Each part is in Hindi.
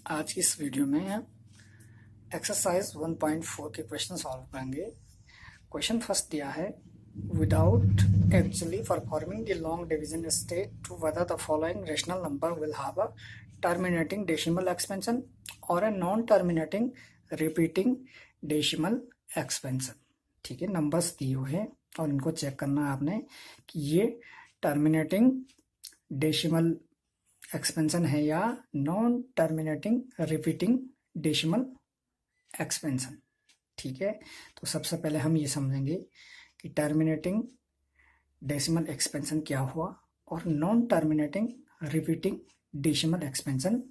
आज की इस वीडियो में एक्सरसाइज 1.4 के क्वेश्चन सॉल्व करेंगे। क्वेश्चन फर्स्ट दिया है, without actually performing the long division state to whether the following rational number will have a terminating decimal expansion और a non terminating repeating decimal expansion. ठीक है, नंबर्स दिए हुए हैं और इनको चेक करना है आपने कि ये टर्मिनेटिंग डेसिमल एक्सपेंशन है या non terminating repeating decimal expansion. ठीक है, तो सबसे पहले हम ये समझेंगे कि टर्मिनेटिंग डेसिमल एक्सपेंशन क्या हुआ और non terminating repeating decimal expansion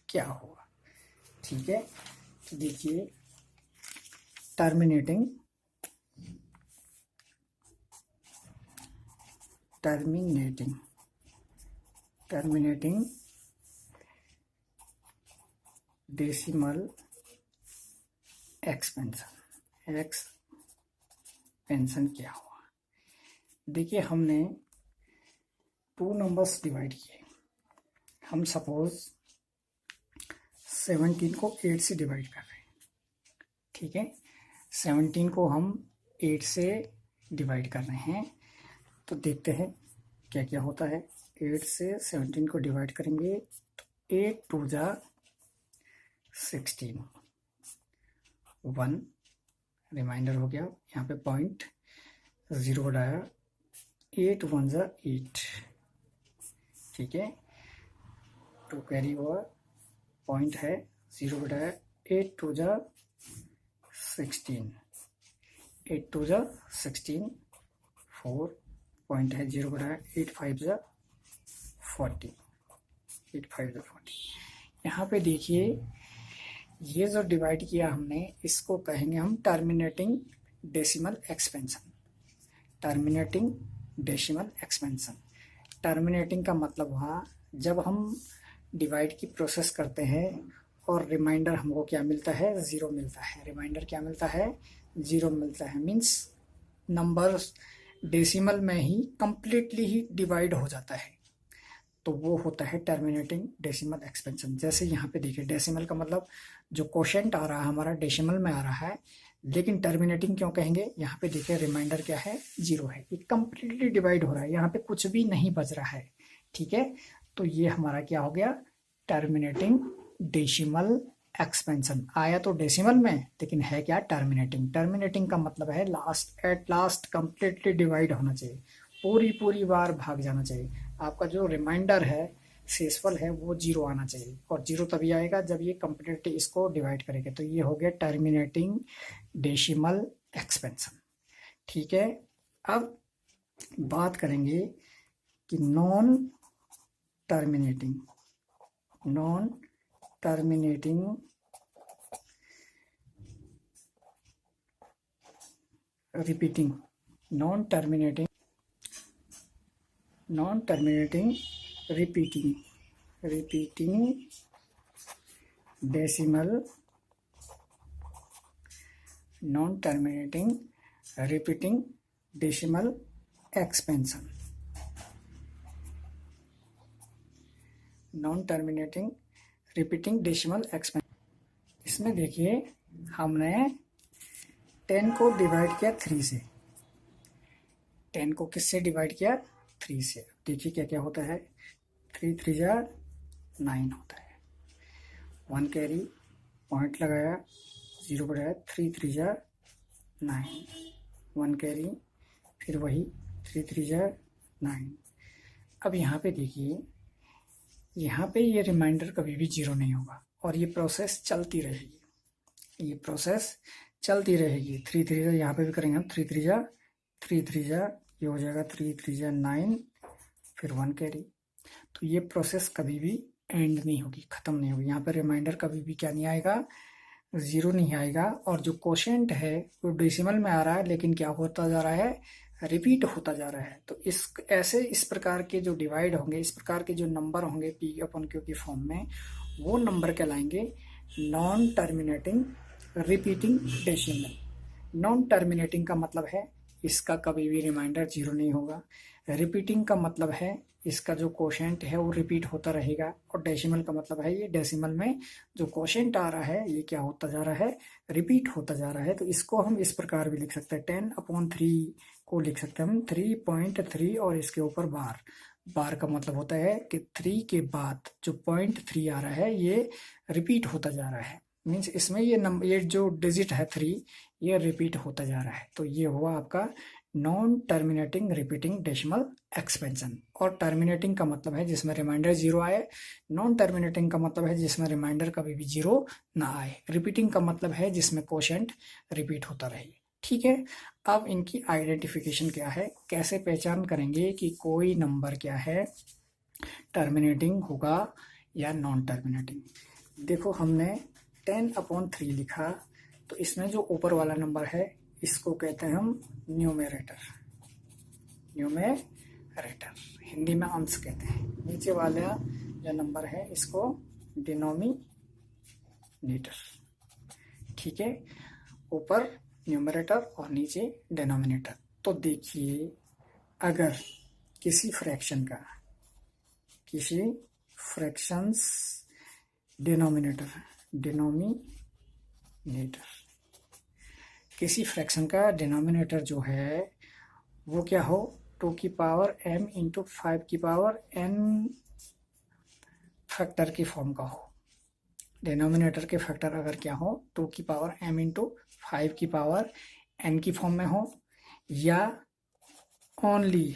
क्या हुआ। ठीक है, तो देखिए टर्मिनेटिंग डेसिमल एक्सपेंशन क्या हुआ। देखिए हमने 2 नंबर्स डिवाइड किए। हम सपोज 17 को 8 से डिवाइड कर रहे हैं। ठीक है, 17 को हम 8 से डिवाइड कर रहे हैं, तो देखते हैं क्या क्या होता है। 8 से 17 को डिवाइड करेंगे तो 8 2 जा 16, 1 रिमाइंडर हो गया, यहाँ पे पॉइंट 0 बढ़ाया, 8 1 जा 8। ठीक है, 2 कैरी ओवर, पॉइंट है 0 बढ़ाया, 8 2 जा 16, 8 2 जा 16, 4 पॉइंट है 0 बढ़ाया, 8 5 जा 40, 8 5 जा 40। यहाँ पे देखिए ये जो डिवाइड किया हमने इसको कहेंगे हम terminating decimal expansion. Terminating decimal expansion, terminating का मतलब हुआ जब हम डिवाइड की प्रोसेस करते हैं और रिमाइंडर हमको क्या मिलता है, 0 मिलता है। रिमाइंडर क्या मिलता है, 0 मिलता है। मीन्स नंबर डेसिमल में ही कंप्लीटली ही डिवाइड हो जाता है, तो वो होता है टर्मिनेटिंग डेसिमल एक्सपेंशन। जैसे यहाँ पे देखिए डेसिमल का मतलब जो कोशेंट आ रहा है हमारा डेसिमल में आ रहा है, लेकिन टर्मिनेटिंग क्यों कहेंगे, यहाँ पे देखिए रिमाइंडर क्या है, 0 है। ये कंप्लीटली डिवाइड हो रहा है, यहाँ पे कुछ भी नहीं बच रहा है। ठीक है, तो ये हमारा क्या हो गया, टर्मिनेटिंग डेसिमल एक्सपेंशन। आया तो डेसिमल में लेकिन है क्या, टर्मिनेटिंग। टर्मिनेटिंग का मतलब है last, at last completely divide होना चाहिए, पूरी बार भाग जाना चाहिए। आपका जो रिमाइंडर है, शेषफल है, वो 0 आना चाहिए, और 0 तभी आएगा जब ये कंप्लीटली इसको डिवाइड करेंगे। तो ये हो गया टर्मिनेटिंग डेसिमल एक्सपेंशन। ठीक है, अब बात करेंगे कि non terminating repeating repeating decimal expansion. Non terminating repeating decimal expansion, इसमें देखिए हमने 10 को डिवाइड किया 3 से। 10 को किससे डिवाइड किया, 3 से। देखिए क्या क्या होता है, 3 3 जा 9 होता है, 1 कैरी, पॉइंट लगाया, 0 बढ़ाया, 3 3 जा 9, 1 कैरी, फिर वही 3 3 जा 9। अब यहाँ पे देखिए, यहाँ पे ये रिमाइंडर कभी भी 0 नहीं होगा और ये प्रोसेस चलती रहेगी, 3 3 जा, यहाँ पे भी करेंगे हम, 3 3 जा 3 3 जा, ये हो जाएगा 3 3 जा 9, फिर 1 कैरी। तो ये प्रोसेस कभी भी एंड नहीं होगी, ख़त्म नहीं होगी। यहाँ पर रिमाइंडर कभी भी क्या नहीं आएगा, 0 नहीं आएगा। और जो कोशेंट है वो डेसिमल में आ रहा है, लेकिन क्या होता जा रहा है, रिपीट होता जा रहा है। तो इस प्रकार के जो डिवाइड होंगे, इस प्रकार के जो नंबर होंगे P/Q की फॉर्म में, वो नंबर कहलाएंगे non terminating repeating decimal. Non terminating का मतलब है इसका कभी भी रिमाइंडर 0 नहीं होगा। रिपीटिंग का मतलब है इसका जो कोशेंट है वो रिपीट होता रहेगा, और डेसिमल का मतलब है ये डेसिमल में जो कोशेंट आ रहा है ये क्या होता जा रहा है, रिपीट होता जा रहा है। तो इसको हम इस प्रकार भी लिख सकते हैं, 10/3 को लिख सकते हैं हम 3.3 और इसके ऊपर बार। बार का मतलब होता है कि 3 के बाद जो 0.3 आ रहा है ये रिपीट होता जा रहा है, मीन्स इसमें ये जो डिजिट है 3 ये रिपीट होता जा रहा है। तो ये हुआ आपका non terminating repeating decimal expansion. और टर्मिनेटिंग का मतलब है जिसमें रिमाइंडर 0 आए, नॉन टर्मिनेटिंग का मतलब है जिसमें रिमाइंडर कभी भी 0 ना आए, रिपीटिंग का मतलब है जिसमें कोशेंट रिपीट होता रहे। ठीक है, अब इनकी आइडेंटिफिकेशन क्या है, कैसे पहचान करेंगे कि कोई नंबर क्या है टर्मिनेटिंग होगा या नॉन टर्मिनेटिंग। देखो हमने 10/3 लिखा, तो इसमें जो ऊपर वाला नंबर है इसको कहते हैं हम न्यूमेरेटर, न्यूमेरेटर हिंदी में अंश कहते हैं। नीचे वाला जो नंबर है इसको डिनोमिनेटर। ठीक है, ऊपर न्यूमरेटर और नीचे डिनोमिनेटर। तो देखिए अगर किसी फ्रैक्शंस डिनोमिनेटर किसी फ्रैक्शन का डिनोमिनेटर जो है वो क्या हो, 2 की पावर m इंटू 5 की पावर n फैक्टर की फॉर्म का हो। डिनोमिनेटर के फैक्टर अगर क्या हो, 2 की पावर m इंटू 5 की पावर n की फॉर्म में हो, या ओनली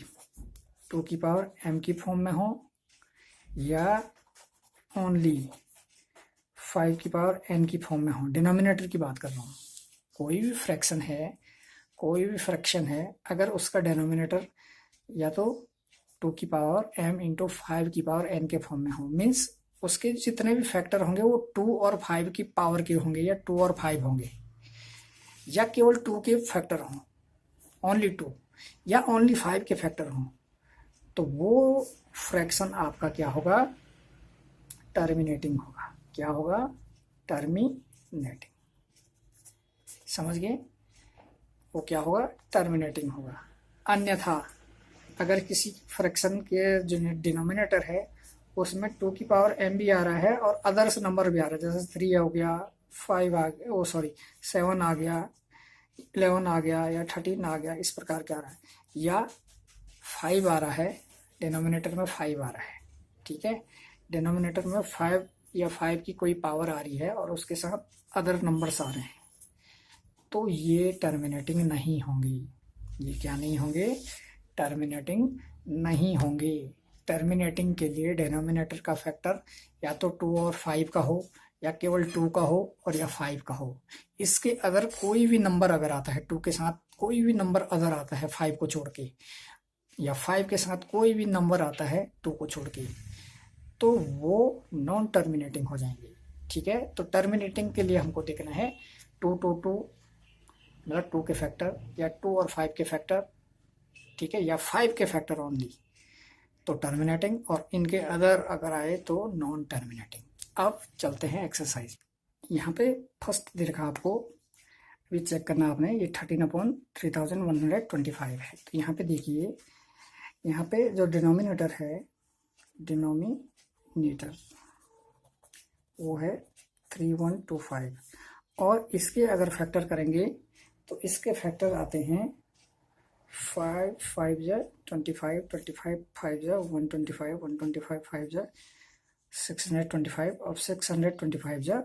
2 की पावर m की फॉर्म में हो, या ओनली 5 की पावर n की फॉर्म में हो। डिनोमिनेटर की बात कर रहा हूँ। कोई भी फ्रैक्शन है अगर उसका डिनोमिनेटर या तो 2 की पावर m इंटू 5 की पावर n के फॉर्म में हो, मीन्स उसके जितने भी फैक्टर होंगे वो 2 और 5 की पावर के होंगे, या 2 और 5 होंगे, या केवल 2 के फैक्टर हों, ओनली 2, या ओनली 5 के फैक्टर हों, तो वो फ्रैक्शन आपका क्या होगा, टर्मिनेटिंग होगा। क्या होगा, टर्मिनेटिंग। समझ गए, वो क्या होगा, टर्मिनेटिंग होगा। अन्यथा अगर किसी फ्रैक्शन के जो डिनोमिनेटर है उसमें 2 की पावर m भी आ रहा है और अदर्स नंबर भी आ रहा है, जैसे 3 हो गया, 5 आ गया, 7 आ गया, 11 आ गया, या 13 आ गया, इस प्रकार क्या आ रहा है, या 5 आ रहा है, डिनोमिनेटर में 5 आ रहा है। ठीक है, डिनोमिनेटर में 5 या 5 की कोई पावर आ रही है और उसके साथ अदर नंबर्स आ रहे हैं, तो ये टर्मिनेटिंग नहीं होंगी। ये क्या नहीं होंगे, टर्मिनेटिंग नहीं होंगे। टर्मिनेटिंग के लिए डिनोमिनेटर का फैक्टर या तो 2 और 5 का हो, या केवल 2 का हो, और या 5 का हो। इसके अगर कोई भी नंबर अगर आता है 2 के साथ, कोई भी नंबर अदर आता है 5 को छोड़ के, या 5 के साथ कोई भी नंबर आता है 2 को छोड़ के, तो वो नॉन टर्मिनेटिंग हो जाएंगे। ठीक है, तो टर्मिनेटिंग के लिए हमको देखना है 2 2 2 मतलब 2 के फैक्टर, या 2 और 5 के फैक्टर, ठीक है, या 5 के फैक्टर ओनली, तो टर्मिनेटिंग, और इनके अदर अगर आए तो नॉन टर्मिनेटिंग। अब चलते हैं एक्सरसाइज। यहाँ पे फर्स्ट दे रखा आपको, अभी चेक करना आपने, ये 13/3125 है। तो यहाँ पे देखिए, यहाँ पे जो डिनोमिनेटर है, डिनोमिनेटर वो है 3125, और इसके अगर फैक्टर करेंगे तो इसके फैक्टर आते हैं 5 5 जा 25, 25 5 जा 125, 125 5 जा 625, और 625 जा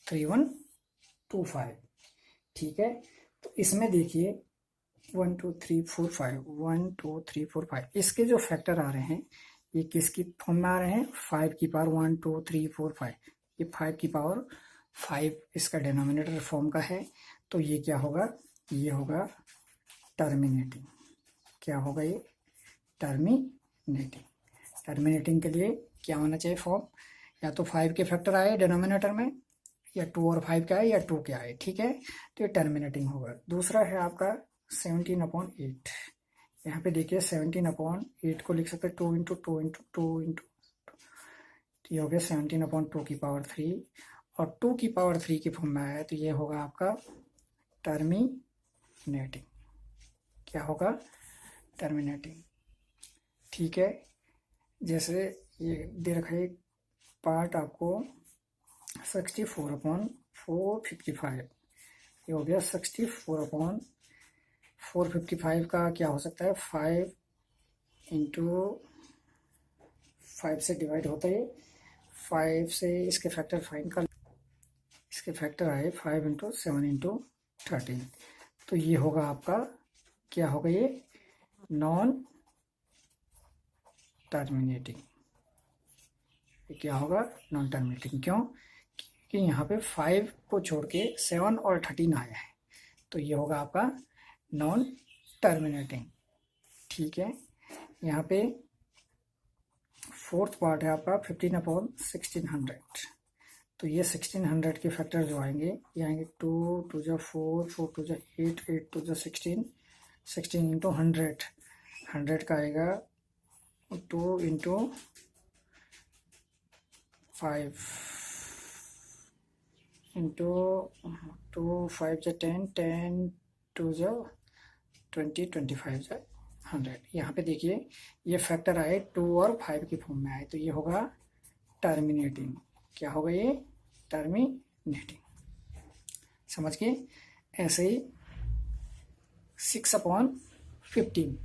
3125। ठीक है, तो इसमें देखिए 1 2 3 4 5, 1 2 3 4 5, इसके जो फैक्टर आ रहे हैं ये किसकी फॉर्म में आ रहे हैं, 5 की पावर 1 2 3 4 5, ये 5 की पावर 5 इसका डिनोमिनेटर फॉर्म का है। तो ये क्या होगा, ये होगा टर्मिनेटिंग। क्या होगा ये, टर्मिनेटिंग। टर्मिनेटिंग के लिए क्या होना चाहिए फॉर्म, या तो 5 के फैक्टर आए डिनोमिनेटर में, या 2 और 5 का आए, या 2 के आए। ठीक है, तो ये टर्मिनेटिंग होगा। दूसरा है आपका 17/8। यहाँ पे देखिए 17/8 को लिख सकते हैं 2 इंटू 2 इंटू 2 इंटू, ये हो गया 17/2 की पावर 3, और 2 की पावर 3 की फॉर्म में आया है, तो ये होगा आपका टर्मिनेटिंग। क्या होगा, टर्मिनेटिंग। ठीक है, जैसे ये दे रखा है पार्ट आपको 64/455, ये हो गया 64/455 का क्या हो सकता है, 5 इंटू 5 से डिवाइड होता है, 5 से इसके फैक्टर फाइन कर, इसके फैक्टर आए 5 इंटू 7 इंटू 13, तो ये होगा आपका क्या होगा, ये नॉन टर्मिनेटिंग। ये क्या होगा, नॉन टर्मिनेटिंग। क्यों, कि यहाँ पे 5 को छोड़ के 7 और 13 आया है, तो ये होगा आपका नॉन टर्मिनेटिंग। ठीक है, यहाँ पे फोर्थ पार्ट है आपका 15/1600, तो ये 1600 के फैक्टर जो आएंगे, ये आएंगे 2 2 जा 4 4 2 जा 8 8 2 जा 16 16 इंटू 100 का आएगा 2 इंटू 5 इंटू 2 5 जा 10 10 2 जा 20 25 जा 100। यहाँ पे देखिए ये फैक्टर आए 2 और 5 की फॉर्म में आए, तो ये होगा टर्मिनेटिंग। क्या होगा, ये टर्मिनेटिंग। समझ के, ऐसे ही 6/15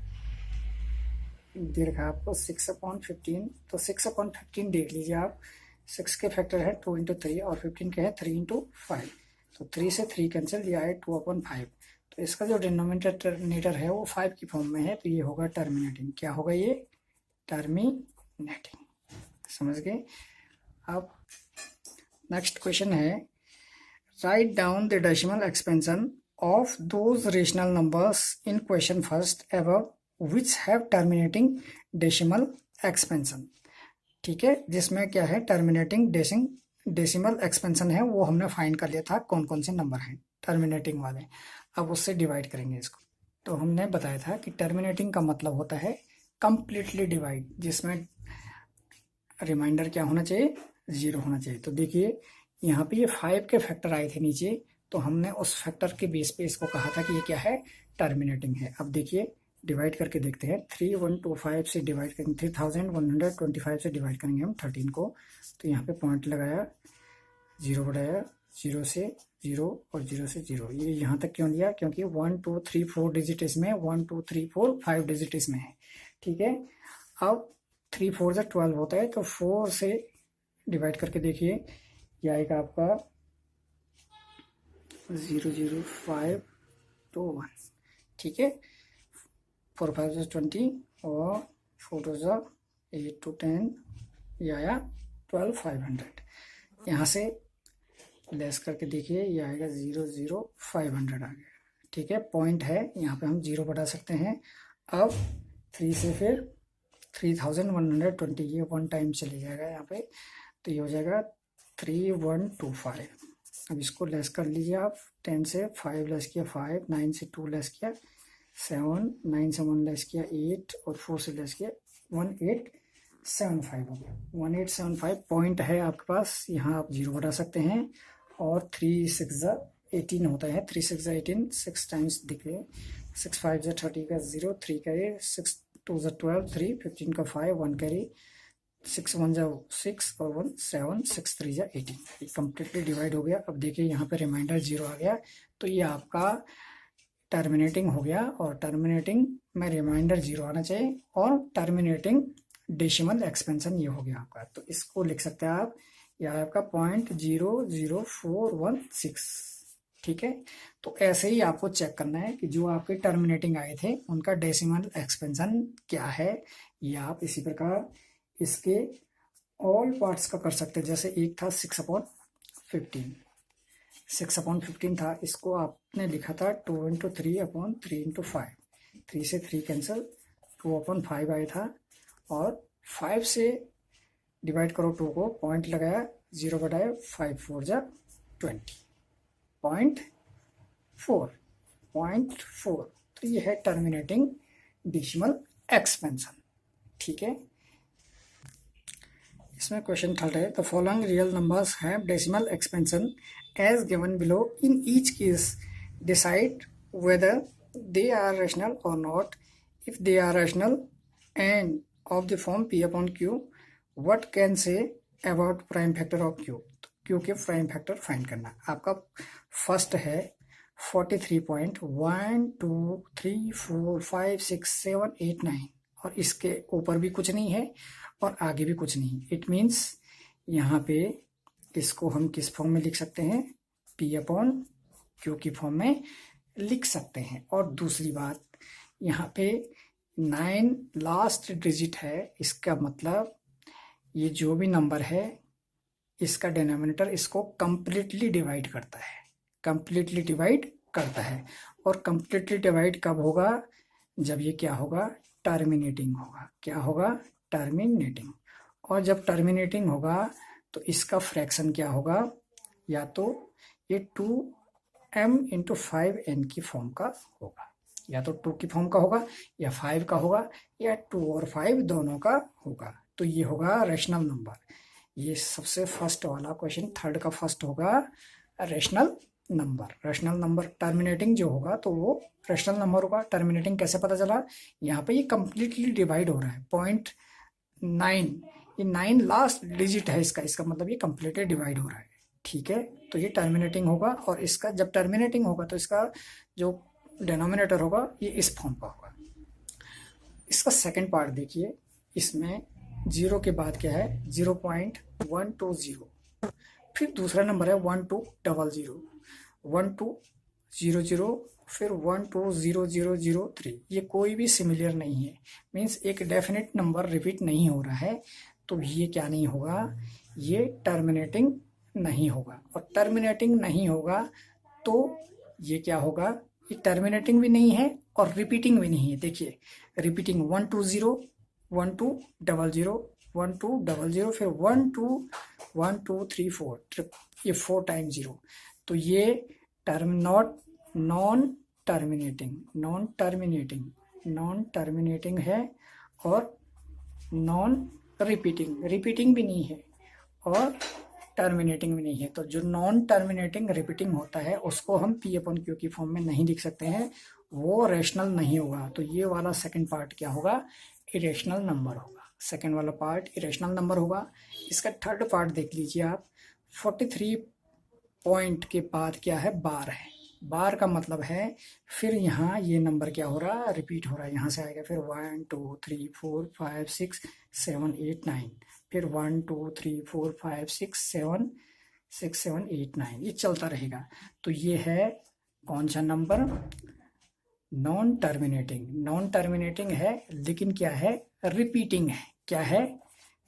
दे रखा है आपको 6/15, तो 6/15 देख लीजिए आप, 6 के फैक्टर है 2 इंटू 3 और 15 के है 3 इंटू 5, तो 3 से 3 कैंसिल, दिया है 2/5, तो इसका जो डिनोमिनेटर है वो 5 की फॉर्म में है, तो ये होगा टर्मिनेटिंग। क्या होगा, ये टर्मिनेटिंग। समझ गए। अब नेक्स्ट क्वेश्चन है, write down the decimal expansion of those rational numbers in question first above which have terminating decimal expansion. ठीक है, जिसमें क्या है, टर्मिनेटिंग डेसिमल एक्सपेंशन है, वो हमने फाइंड कर लिया था कौन कौन से नंबर हैं टर्मिनेटिंग वाले। अब उससे डिवाइड करेंगे इसको। तो हमने बताया था कि टर्मिनेटिंग का मतलब होता है कंप्लीटली डिवाइड, जिसमें रिमाइंडर क्या होना चाहिए, 0 होना चाहिए। तो देखिए यहाँ पे ये 5 के फैक्टर आए थे नीचे, तो हमने उस फैक्टर के बेस पे इसको कहा था कि ये क्या है, टर्मिनेटिंग है। अब देखिए डिवाइड करके देखते हैं, 3125 से डिवाइड करेंगे, 3125 से डिवाइड करेंगे हम 13 को, तो यहाँ पे पॉइंट लगाया, 0 बढ़ाया, 0 से 0 और 0 से 0। ये यहाँ तक क्यों लिया, क्योंकि 1 2 3 4 डिजिट इसमें, 1 2 3 4 5 डिजिट इसमें है। ठीक है, अब 3 4 से 12 होता है, तो 4 से डिवाइड करके देखिए, यह आएगा आपका 0 0 5 2 1। ठीक है, 4 5 से 20 और 4 2 से 8 to 10, ये आया 12,500। यहाँ से लेस करके देखिए, ये आएगा 0 0 500 आ गया। ठीक है, पॉइंट है, यहाँ पे हम 0 बढ़ा सकते हैं। अब 3 से फिर 3120, ये 1 टाइम चले जाएगा यहाँ पे, तो ये हो जाएगा 3125। अब इसको लेस कर लीजिए आप, 10 से 5 लेस किया 5, 9 से 2 लेस किया 7, 9 से 1 लेस किया 8 और 4 से लेस किया 1875 हो गया। 1875 पॉइंट है आपके पास, यहाँ आप 0 बढ़ा सकते हैं। और 3 6 18 होता है, 3 6 18, 6 टाइम्स दिख रहे, 6 5 30 का 0, 3 कैरी, 6 2 12, 3 15 का 5, 1 कैरी, 6 1 6 और 1 7, 6 3 18। ये कम्प्लीटली डिवाइड हो गया। अब देखिए यहाँ पे रिमाइंडर 0 आ गया, तो ये आपका टर्मिनेटिंग हो गया। और टर्मिनेटिंग में रिमाइंडर 0 आना चाहिए, और टर्मिनेटिंग डेसिमल एक्सपेंशन ये हो गया आपका। तो इसको लिख सकते हैं आप, यह आपका 0.00416। ठीक है, तो ऐसे ही आपको चेक करना है कि जो आपके टर्मिनेटिंग आए थे उनका डेसिमल एक्सपेंशन क्या है। ये आप इसी प्रकार इसके ऑल पार्ट्स का कर सकते हैं। जैसे एक था 6/15, 6/15 था, इसको आपने लिखा था 2 × 3/3 × 5, 3 से 3 कैंसिल, 2/5 आया था, और 5 से डिवाइड करो 2 को, पॉइंट लगाया, 0 बढ़ाया, 5 4 20, 0.4। तो ये है टर्मिनेटिंग डेसिमल एक्सपेंशन। ठीक है, इसमें क्वेश्चन थर्ड है, the following real numbers have decimal expansion as given below, in each case decide whether they are rational or not. If they are rational and of the form p upon q, what can say about prime factor of q? q के प्राइम फैक्टर फाइंड करना। आपका फर्स्ट है 43.123456789 और इसके ऊपर भी कुछ नहीं है और आगे भी कुछ नहीं। इट मीन्स यहाँ पे इसको हम किस फॉर्म में लिख सकते हैं? p अपॉन q की फॉर्म में लिख सकते हैं। और दूसरी बात, यहाँ पे 9 लास्ट डिजिट है, इसका मतलब ये जो भी नंबर है इसका डिनोमिनेटर इसको कंप्लीटली डिवाइड करता है, कंप्लीटली डिवाइड करता है। और कंप्लीटली डिवाइड कब होगा? जब ये क्या होगा? टर्मिनेटिंग होगा। क्या होगा? टर्मिनेटिंग। और जब टर्मिनेटिंग होगा तो इसका फ्रैक्शन क्या होगा? या तो ये 2m इंटू 5n की फॉर्म का होगा, या तो 2 की फॉर्म का होगा या 5 का होगा या 2 और 5 दोनों का होगा। तो ये होगा रैशनल नंबर। ये सबसे फर्स्ट वाला क्वेश्चन, थर्ड का फर्स्ट होगा rational number. Rational number terminating जो होगा तो वो रैशनल नंबर होगा। टर्मिनेटिंग कैसे पता चला? यहाँ पे ये कंप्लीटली डिवाइड हो रहा है। 0.9, ये 9 लास्ट डिजिट है इसका मतलब ये कंप्लीटली डिवाइड हो रहा है। ठीक है, तो ये टर्मिनेटिंग होगा। और इसका जब टर्मिनेटिंग होगा तो इसका जो डिनोमिनेटर होगा ये इस फॉर्म का होगा। इसका सेकंड पार्ट देखिए, इसमें 0 के बाद क्या है? 0.120। फिर दूसरा नंबर है 1200, 1200, फिर 120003। ये कोई भी सिमिलर नहीं है, मीन्स एक डेफिनेट नंबर रिपीट नहीं हो रहा है। तो ये क्या नहीं होगा? ये टर्मिनेटिंग नहीं होगा। और टर्मिनेटिंग नहीं होगा तो ये क्या होगा? ये टर्मिनेटिंग भी नहीं है और रिपीटिंग भी नहीं है। देखिए, रिपीटिंग 120, 1200, 1200, फिर 121234, ये 4 टाइम 0। तो ये नॉन टर्मिनेटिंग है और नॉन रिपीटिंग भी नहीं है और टर्मिनेटिंग भी नहीं है। तो जो नॉन टर्मिनेटिंग रिपीटिंग होता है उसको हम p अपॉन q की फॉर्म में नहीं लिख सकते हैं, वो रैशनल नहीं होगा। तो ये वाला सेकंड पार्ट क्या होगा? इरेशनल नंबर होगा। सेकंड वाला पार्ट इरेशनल नंबर होगा। इसका थर्ड पार्ट देख लीजिए आप। 43 पॉइंट के बाद क्या है? बार है। बार का मतलब है फिर यहाँ ये नंबर क्या हो रहा है? रिपीट हो रहा है। यहाँ से आएगा फिर 1 2 3 4 5 6 7 8 9, फिर 1 2 3 4 5 6 7 8 9, ये चलता रहेगा। तो ये है कौन सा नंबर? नॉन टर्मिनेटिंग है, लेकिन क्या है? रिपीटिंग है। क्या है?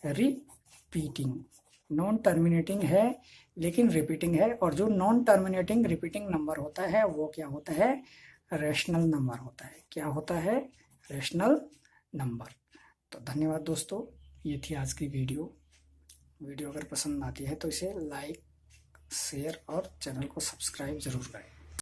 रिपीटिंग। नॉन टर्मिनेटिंग है लेकिन रिपीटिंग है। और जो नॉन टर्मिनेटिंग रिपीटिंग नंबर होता है वो क्या होता है? रैशनल नंबर होता है। क्या होता है? Rational number. तो धन्यवाद दोस्तों, ये थी आज की वीडियो। अगर पसंद आती है तो इसे लाइक, शेयर और चैनल को सब्सक्राइब जरूर करें।